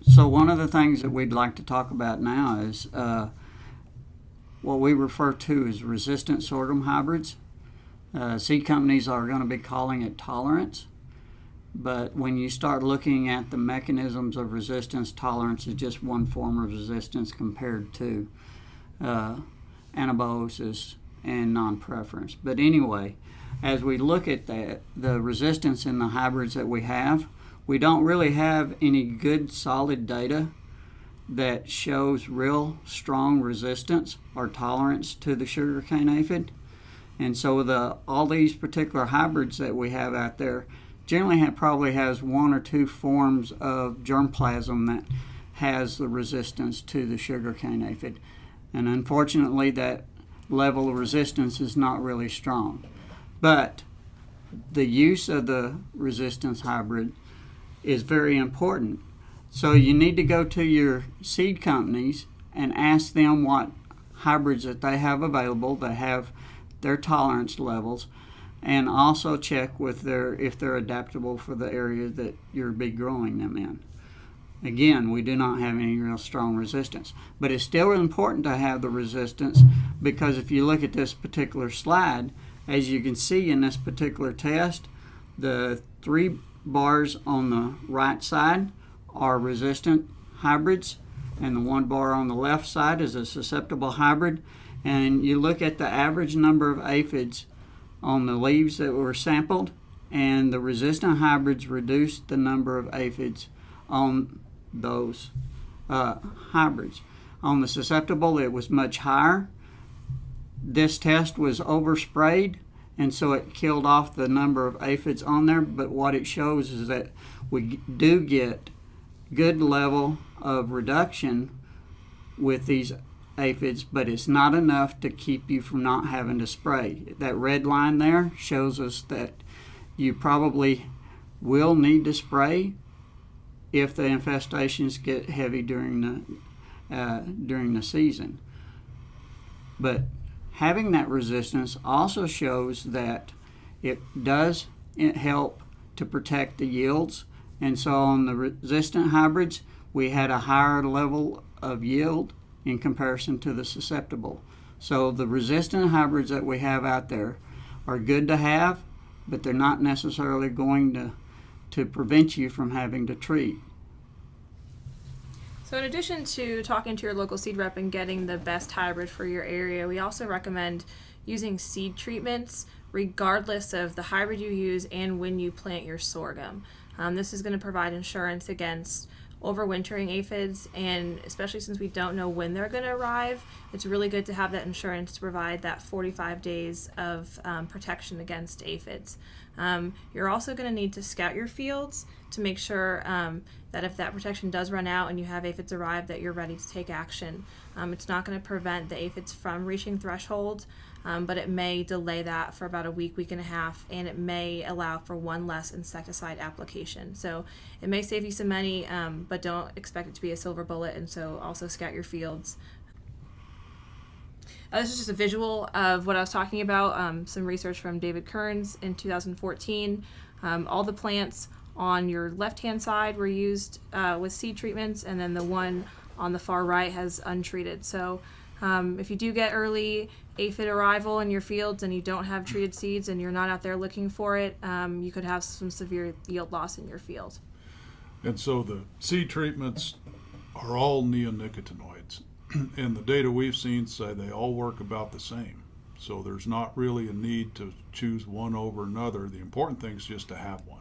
So one of the things that we'd like to talk about now is what we refer to as resistant sorghum hybrids. Seed companies are going to be calling it tolerance, but when you start looking at the mechanisms of resistance, tolerance is just one form of resistance compared to anabiosis and non-preference. But anyway, as we look at that, the resistance in the hybrids that we don't really have any good solid data that shows real strong resistance or tolerance to the sugarcane aphid. And so all these particular hybrids that we have out there generally probably has one or two forms of germplasm that has the resistance to the sugarcane aphid. And unfortunately, that level of resistance is not really strong. But the use of the resistance hybrid is very important. So you need to go to your seed companies and ask them what hybrids that they have available that have their tolerance levels, and also check with if they're adaptable for the area that you'll be growing them in. Again, we do not have any real strong resistance, but it's still important to have the resistance, because if you look at this particular slide, as you can see in this particular test, the 3 bars on the right side are resistant hybrids, and the 1 bar on the left side is a susceptible hybrid. And you look at the average number of aphids on the leaves that were sampled, and the resistant hybrids reduced the number of aphids on those hybrids. On the susceptible, it was much higher. This test was oversprayed, and so it killed off the number of aphids on there, but what it shows is that we do get good level of reduction with these aphids, but it's not enough to keep you from not having to spray. That red line there shows us that you probably will need to spray if the infestations get heavy during the season. But having that resistance also shows that it does help to protect the yields. And so on the resistant hybrids, we had a higher level of yield in comparison to the susceptible. So the resistant hybrids that we have out there are good to have, but they're not necessarily going to prevent you from having to treat. So in addition to talking to your local seed rep and getting the best hybrid for your area, we also recommend using seed treatments regardless of the hybrid you use and when you plant your sorghum. This is going to provide insurance against overwintering aphids, and especially since we don't know when they're going to arrive, it's really good to have that insurance to provide that 45 days of protection against aphids. You're also going to need to scout your fields to make sure that if that protection does run out and you have aphids arrive, that you're ready to take action. It's not going to prevent the aphids from reaching threshold, but it may delay that for about a week, week and a half, and it may allow for one less insecticide application. So it may save you some money, but don't expect it to be a silver bullet, and so also scout your fields. This is just a visual of what I was talking about, some research from David Kearns in 2014. All the plants on your left-hand side were used with seed treatments, and then the one on the far right has untreated. So if you do get early aphid arrival in your fields and you don't have treated seeds and you're not out there looking for it, you could have some severe yield loss in your field. And so the seed treatments are all neonicotinoids, and the data we've seen say they all work about the same. So there's not really a need to choose one over another. The important thing is just to have one.